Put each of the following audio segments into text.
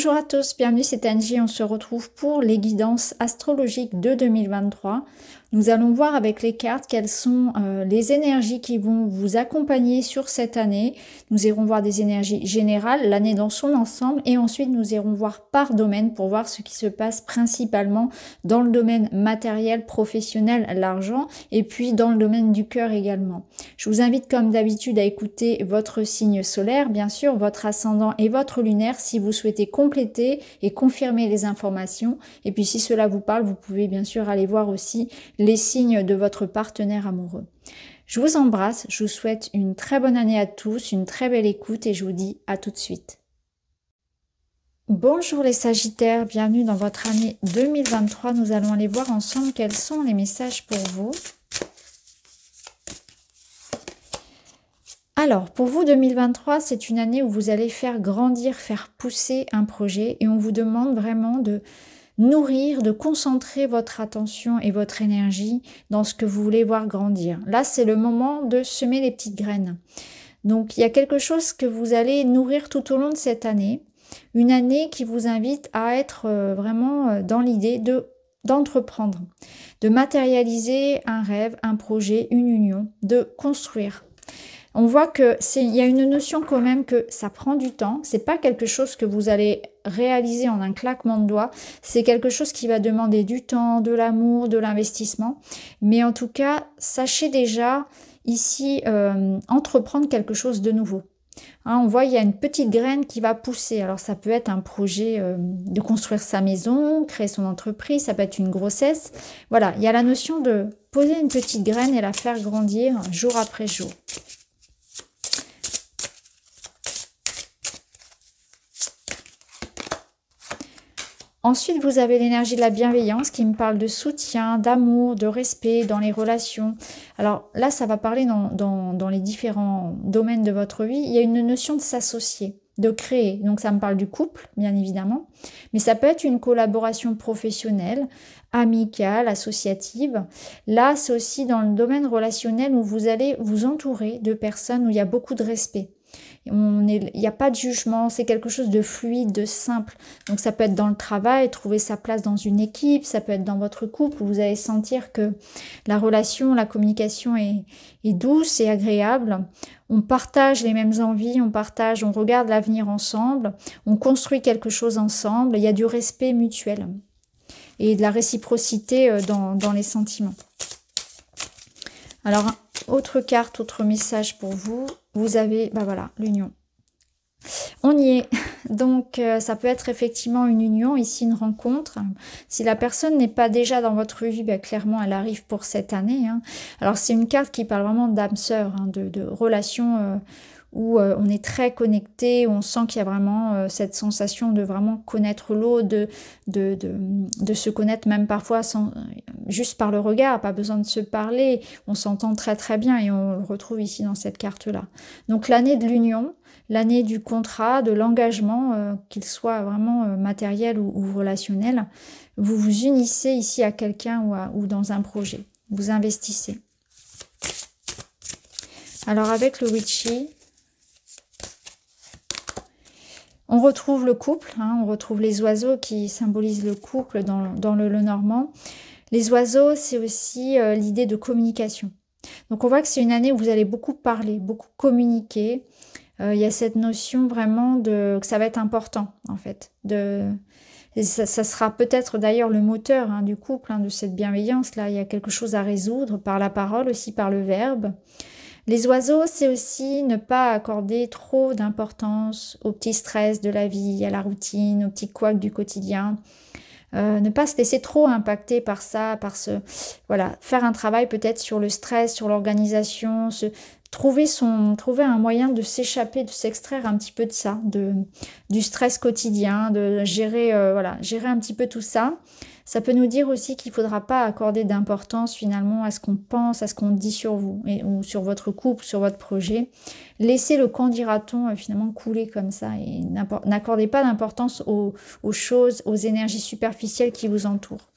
Bonjour à tous, bienvenue, c'est Angie, on se retrouve pour les guidances astrologiques de 2023. Nous allons voir avec les cartes quelles sont les énergies qui vont vous accompagner sur cette année. Nous irons voir des énergies générales, l'année dans son ensemble, et ensuite nous irons voir par domaine pour voir ce qui se passe principalement dans le domaine matériel, professionnel, l'argent, et puis dans le domaine du cœur également. Je vous invite comme d'habitude à écouter votre signe solaire, bien sûr, votre ascendant et votre lunaire si vous souhaitez compléter et confirmer les informations. Et puis si cela vous parle, vous pouvez bien sûr aller voir aussi les signes de votre partenaire amoureux. Je vous embrasse, je vous souhaite une très bonne année à tous, une très belle écoute et je vous dis à tout de suite. Bonjour les Sagittaires, bienvenue dans votre année 2023. Nous allons aller voir ensemble quels sont les messages pour vous. Alors, pour vous, 2023, c'est une année où vous allez faire grandir, faire pousser un projet et on vous demande vraiment de nourrir, de concentrer votre attention et votre énergie dans ce que vous voulez voir grandir. Là, c'est le moment de semer les petites graines. Donc, il y a quelque chose que vous allez nourrir tout au long de cette année. Une année qui vous invite à être vraiment dans l'idée d'entreprendre, de matérialiser un rêve, un projet, une union, de construire. On voit que il y a une notion quand même que ça prend du temps. C'est pas quelque chose que vous allez réaliser en un claquement de doigts. C'est quelque chose qui va demander du temps, de l'amour, de l'investissement. Mais en tout cas, sachez déjà ici entreprendre quelque chose de nouveau. Hein, on voit il y a une petite graine qui va pousser. Alors ça peut être un projet de construire sa maison, créer son entreprise, ça peut être une grossesse. Voilà, il y a la notion de poser une petite graine et la faire grandir jour après jour. Ensuite, vous avez l'énergie de la bienveillance qui me parle de soutien, d'amour, de respect dans les relations. Alors là, ça va parler dans les différents domaines de votre vie. Il y a une notion de s'associer, de créer. Donc ça me parle du couple, bien évidemment. Mais ça peut être une collaboration professionnelle, amicale, associative. Là, c'est aussi dans le domaine relationnel où vous allez vous entourer de personnes où il y a beaucoup de respect. Il n'y a pas de jugement, c'est quelque chose de fluide, de simple. Donc ça peut être dans le travail, trouver sa place dans une équipe, ça peut être dans votre couple, où vous allez sentir que la relation, la communication est douce et agréable. On partage les mêmes envies, on regarde l'avenir ensemble, on construit quelque chose ensemble, il y a du respect mutuel et de la réciprocité dans les sentiments. Alors, autre carte, autre message pour vous. Vous avez, voilà, l'union. On y est. Donc, ça peut être effectivement une union, ici une rencontre. Si la personne n'est pas déjà dans votre vie, clairement, elle arrive pour cette année. Hein. Alors, c'est une carte qui parle vraiment d'âme sœur, hein, de relation où on est très connecté, où on sent qu'il y a vraiment cette sensation de vraiment connaître l'autre, de se connaître même parfois juste par le regard, pas besoin de se parler, on s'entend très très bien et on le retrouve ici dans cette carte-là. Donc l'année de l'union, l'année du contrat, de l'engagement, qu'il soit vraiment matériel ou relationnel, vous vous unissez ici à quelqu'un ou dans un projet, vous investissez. Alors avec le Witchy, on retrouve le couple, hein, on retrouve les oiseaux qui symbolisent le couple dans le Lenormand. Les oiseaux, c'est aussi l'idée de communication. Donc on voit que c'est une année où vous allez beaucoup parler, beaucoup communiquer. Il y a cette notion vraiment que ça va être important, en fait. Ça sera peut-être d'ailleurs le moteur du couple, de cette bienveillance. Là, il y a quelque chose à résoudre par la parole, aussi par le verbe. Les oiseaux, c'est aussi ne pas accorder trop d'importance aux petits stress de la vie, à la routine, aux petits couacs du quotidien. Ne pas se laisser trop impacter par ça, voilà, faire un travail peut-être sur le stress, sur l'organisation, trouver un moyen de s'échapper, de s'extraire un petit peu de ça, du stress quotidien, de gérer un petit peu tout ça. Ça peut nous dire aussi qu'il ne faudra pas accorder d'importance finalement à ce qu'on pense, à ce qu'on dit sur vous, ou sur votre couple, sur votre projet. Laissez le qu'en dira-t-on finalement couler comme ça et n'accordez pas d'importance aux choses, aux énergies superficielles qui vous entourent.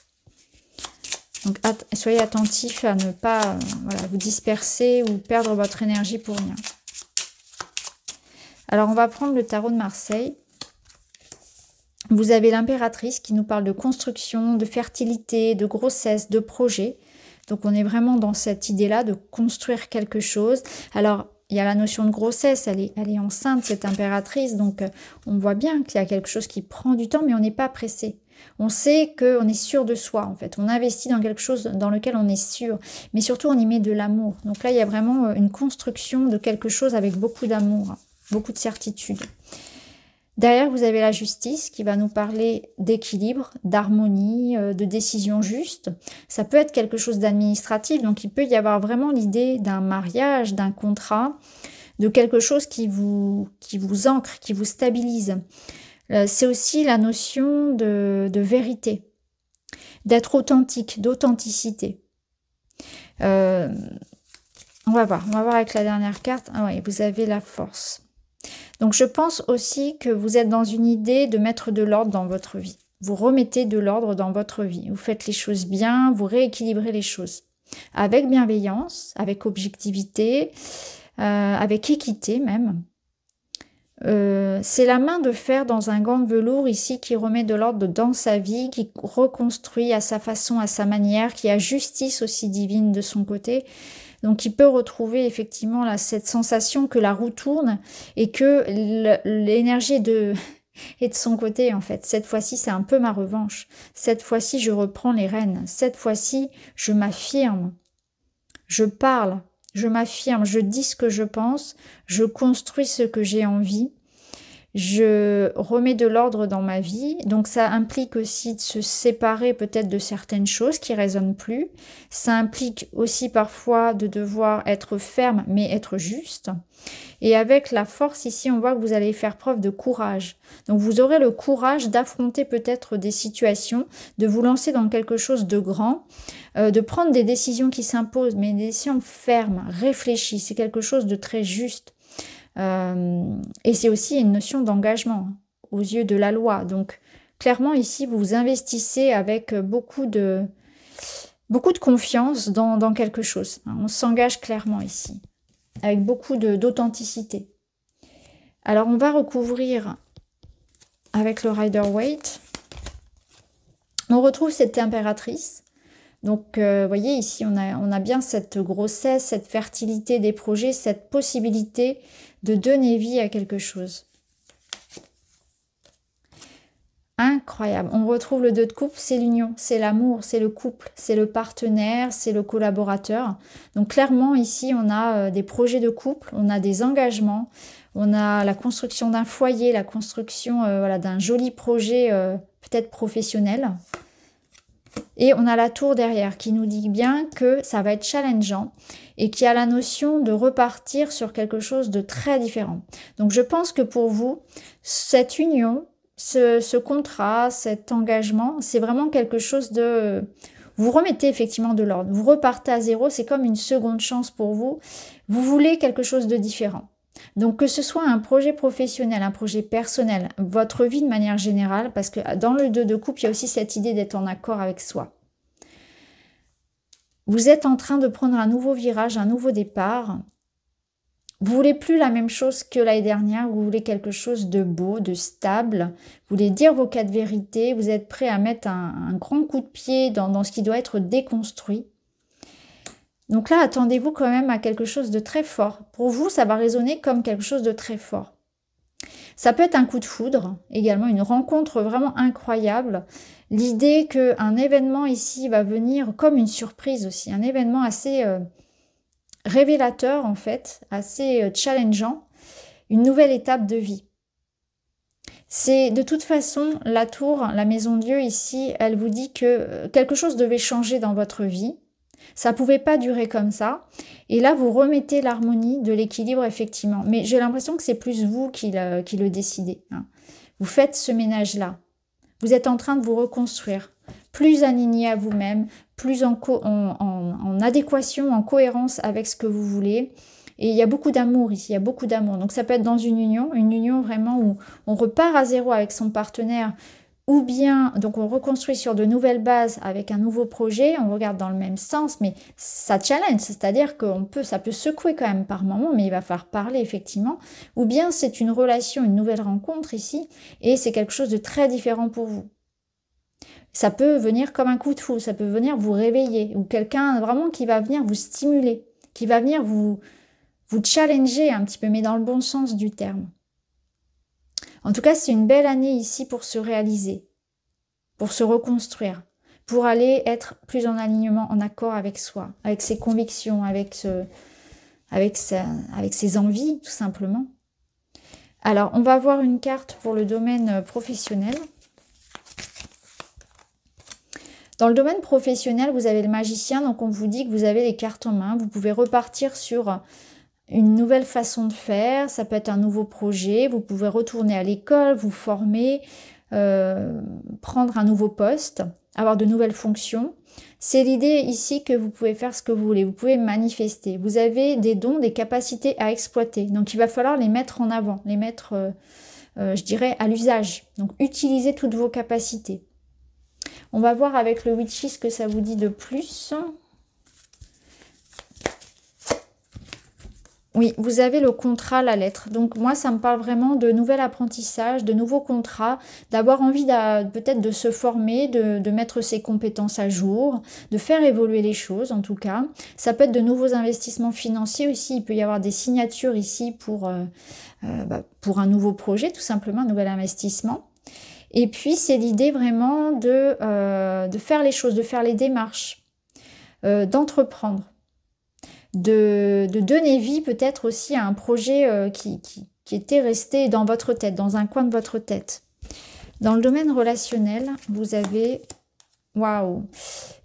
Donc soyez attentifs à ne pas vous disperser ou perdre votre énergie pour rien. Alors on va prendre le tarot de Marseille. Vous avez l'impératrice qui nous parle de construction, de fertilité, de grossesse, de projet. Donc on est vraiment dans cette idée-là de construire quelque chose. Alors il y a la notion de grossesse, elle est enceinte, cette impératrice, donc on voit bien qu'il y a quelque chose qui prend du temps, mais on n'est pas pressé. On sait qu'on est sûr de soi, en fait. On investit dans quelque chose dans lequel on est sûr, mais surtout on y met de l'amour. Donc là, il y a vraiment une construction de quelque chose avec beaucoup d'amour, beaucoup de certitude. Derrière, vous avez la justice qui va nous parler d'équilibre, d'harmonie, de décision juste. Ça peut être quelque chose d'administratif, donc il peut y avoir vraiment l'idée d'un mariage, d'un contrat, de quelque chose qui vous ancre, qui vous stabilise. C'est aussi la notion de vérité, d'être authentique, d'authenticité. On va voir avec la dernière carte. Ah oui, vous avez la force. Donc je pense aussi que vous êtes dans une idée de mettre de l'ordre dans votre vie. Vous remettez de l'ordre dans votre vie. Vous faites les choses bien, vous rééquilibrez les choses. Avec bienveillance, avec objectivité, avec équité même. C'est la main de fer dans un gant de velours ici qui remet de l'ordre dans sa vie, qui reconstruit à sa façon, à sa manière, qui a justice aussi divine de son côté. Donc il peut retrouver effectivement là, cette sensation que la roue tourne et que l'énergie est de son côté en fait. Cette fois-ci, c'est un peu ma revanche. Cette fois-ci, je reprends les rênes. Cette fois-ci, je m'affirme. Je parle, je m'affirme, je dis ce que je pense, je construis ce que j'ai envie. Je remets de l'ordre dans ma vie, donc ça implique aussi de se séparer peut-être de certaines choses qui résonnent plus. Ça implique aussi parfois de devoir être ferme, mais être juste. Et avec la force ici, on voit que vous allez faire preuve de courage. Donc vous aurez le courage d'affronter peut-être des situations, de vous lancer dans quelque chose de grand, de prendre des décisions qui s'imposent, mais des décisions fermes, réfléchies. C'est quelque chose de très juste. Et c'est aussi une notion d'engagement aux yeux de la loi. Donc clairement ici vous vous investissez avec beaucoup de confiance dans quelque chose. On s'engage clairement ici avec beaucoup d'authenticité. Alors on va recouvrir avec le Rider-Waite. On retrouve cette impératrice. Donc, vous voyez, ici, on a bien cette grossesse, cette fertilité des projets, cette possibilité de donner vie à quelque chose. Incroyable. On retrouve le 2 de coupe, c'est l'union, c'est l'amour, c'est le couple, c'est le partenaire, c'est le collaborateur. Donc, clairement, ici, on a des projets de couple, on a des engagements, on a la construction d'un foyer, la construction voilà, d'un joli projet peut-être professionnel. Et on a la tour derrière qui nous dit bien que ça va être challengeant et qui a la notion de repartir sur quelque chose de très différent. Donc je pense que pour vous, cette union, ce contrat, cet engagement, c'est vraiment quelque chose de... Vous remettez effectivement de l'ordre, vous repartez à zéro, c'est comme une seconde chance pour vous. Vous voulez quelque chose de différent. Donc que ce soit un projet professionnel, un projet personnel, votre vie de manière générale, parce que dans le 2 de coupe, il y a aussi cette idée d'être en accord avec soi. Vous êtes en train de prendre un nouveau virage, un nouveau départ. Vous voulez plus la même chose que l'année dernière, vous voulez quelque chose de beau, de stable. Vous voulez dire vos 4 vérités, vous êtes prêt à mettre un grand coup de pied dans ce qui doit être déconstruit. Donc là, attendez-vous quand même à quelque chose de très fort. Pour vous, ça va résonner comme quelque chose de très fort. Ça peut être un coup de foudre, également une rencontre vraiment incroyable. L'idée qu'un événement ici va venir comme une surprise aussi. Un événement assez révélateur en fait, assez challengeant. Une nouvelle étape de vie. C'est de toute façon, la tour, la maison Dieu ici, elle vous dit que quelque chose devait changer dans votre vie. Ça ne pouvait pas durer comme ça. Et là, vous remettez l'harmonie de l'équilibre, effectivement. Mais j'ai l'impression que c'est plus vous qui le décidez. Hein. Vous faites ce ménage-là. Vous êtes en train de vous reconstruire. Plus aligné à vous-même, plus en adéquation, en cohérence avec ce que vous voulez. Et il y a beaucoup d'amour ici, il y a beaucoup d'amour. Donc ça peut être dans une union vraiment où on repart à zéro avec son partenaire, ou bien, donc on reconstruit sur de nouvelles bases avec un nouveau projet, on regarde dans le même sens, mais ça challenge, c'est-à-dire que ça peut secouer quand même par moment, mais il va falloir parler effectivement. Ou bien c'est une relation, une nouvelle rencontre ici, et c'est quelque chose de très différent pour vous. Ça peut venir comme un coup de foudre, ça peut venir vous réveiller, ou quelqu'un vraiment qui va venir vous stimuler, qui va venir vous challenger un petit peu, mais dans le bon sens du terme. En tout cas, c'est une belle année ici pour se réaliser, pour se reconstruire, pour aller être plus en alignement, en accord avec soi, avec ses convictions, avec ses envies, tout simplement. Alors, on va voir une carte pour le domaine professionnel. Dans le domaine professionnel, vous avez le magicien, donc on vous dit que vous avez les cartes en main. Vous pouvez repartir sur une nouvelle façon de faire, ça peut être un nouveau projet, vous pouvez retourner à l'école, vous former, prendre un nouveau poste, avoir de nouvelles fonctions. C'est l'idée ici que vous pouvez faire ce que vous voulez, vous pouvez manifester. Vous avez des dons, des capacités à exploiter, donc il va falloir les mettre en avant, les mettre, je dirais, à l'usage. Donc utilisez toutes vos capacités. On va voir avec le Witchy ce que ça vous dit de plus. Oui, vous avez le contrat, la lettre. Donc moi, ça me parle vraiment de nouvel apprentissage, de nouveaux contrats, d'avoir envie peut-être de se former, de mettre ses compétences à jour, de faire évoluer les choses en tout cas. Ça peut être de nouveaux investissements financiers aussi. Il peut y avoir des signatures ici pour un nouveau projet, tout simplement, un nouvel investissement. Et puis, c'est l'idée vraiment de faire les choses, de faire les démarches, d'entreprendre. De donner vie peut-être aussi à un projet qui était resté dans votre tête, dans un coin de votre tête. Dans le domaine relationnel, vous avez... Waouh!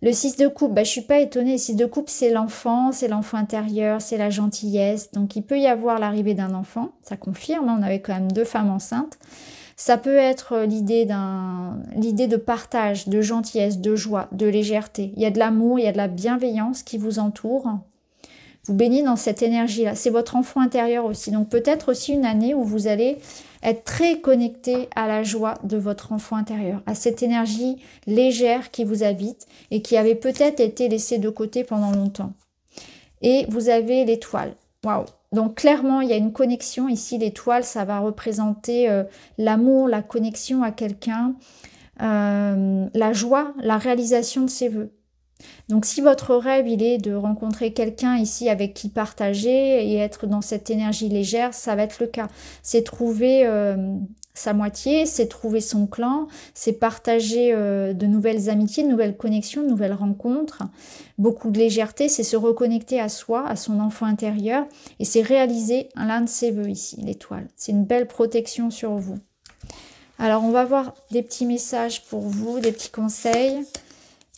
Le 6 de coupe, je ne suis pas étonnée. Le 6 de coupe, c'est l'enfant intérieur, c'est la gentillesse. Donc, il peut y avoir l'arrivée d'un enfant. Ça confirme, on avait quand même 2 femmes enceintes. Ça peut être l'idée de partage, de gentillesse, de joie, de légèreté. Il y a de l'amour, il y a de la bienveillance qui vous entoure. Vous baignez dans cette énergie-là. C'est votre enfant intérieur aussi. Donc peut-être aussi une année où vous allez être très connecté à la joie de votre enfant intérieur, à cette énergie légère qui vous habite et qui avait peut-être été laissée de côté pendant longtemps. Et vous avez l'étoile. Waouh! Donc clairement, il y a une connexion. Ici, l'étoile, ça va représenter l'amour, la connexion à quelqu'un, la joie, la réalisation de ses vœux. Donc si votre rêve, il est de rencontrer quelqu'un ici avec qui partager et être dans cette énergie légère, ça va être le cas. C'est trouver sa moitié, c'est trouver son clan, c'est partager de nouvelles amitiés, de nouvelles connexions, de nouvelles rencontres. Beaucoup de légèreté, c'est se reconnecter à soi, à son enfant intérieur, et c'est réaliser l'un de ses vœux ici, l'étoile. C'est une belle protection sur vous. Alors on va voir des petits messages pour vous, des petits conseils.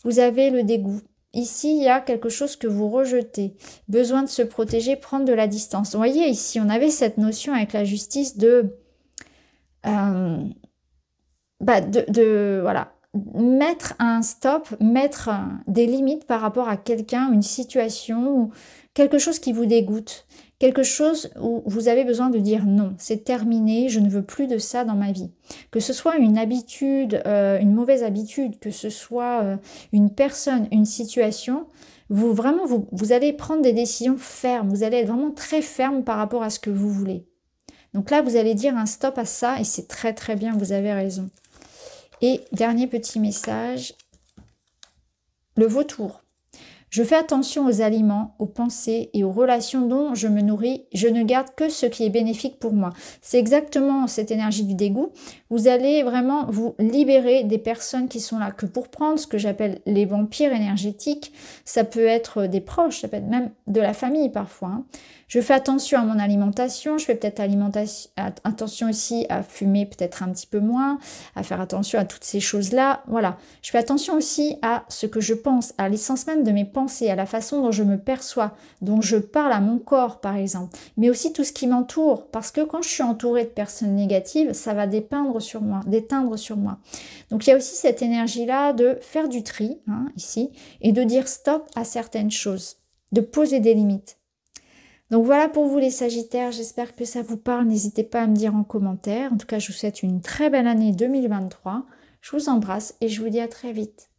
Vous avez le dégoût. Ici, il y a quelque chose que vous rejetez. Besoin de se protéger, prendre de la distance. Vous voyez, ici, on avait cette notion avec la justice voilà, mettre un stop, mettre des limites par rapport à quelqu'un, une situation ou quelque chose qui vous dégoûte. Quelque chose où vous avez besoin de dire non, c'est terminé, je ne veux plus de ça dans ma vie. Que ce soit une habitude, une mauvaise habitude, que ce soit une personne, une situation, vous allez prendre des décisions fermes, vous allez être vraiment très ferme par rapport à ce que vous voulez. Donc là, vous allez dire un stop à ça et c'est très très bien, vous avez raison. Et dernier petit message, le vautour. Je fais attention aux aliments, aux pensées et aux relations dont je me nourris. Je ne garde que ce qui est bénéfique pour moi. C'est exactement cette énergie du dégoût. Vous allez vraiment vous libérer des personnes qui sont là que pour prendre ce que j'appelle les vampires énergétiques. Ça peut être des proches, ça peut être même de la famille parfois. Hein. Je fais attention à mon alimentation, je fais peut-être attention aussi à fumer peut-être un petit peu moins, à faire attention à toutes ces choses-là. Voilà, je fais attention aussi à ce que je pense, à l'essence même de mes pensées, à la façon dont je me perçois, dont je parle à mon corps par exemple, mais aussi tout ce qui m'entoure, parce que quand je suis entourée de personnes négatives, ça va déteindre sur moi. Donc il y a aussi cette énergie-là de faire du tri, hein, ici, et de dire stop à certaines choses, de poser des limites. Donc voilà pour vous les Sagittaires, j'espère que ça vous parle, n'hésitez pas à me dire en commentaire. En tout cas, je vous souhaite une très belle année 2023. Je vous embrasse et je vous dis à très vite.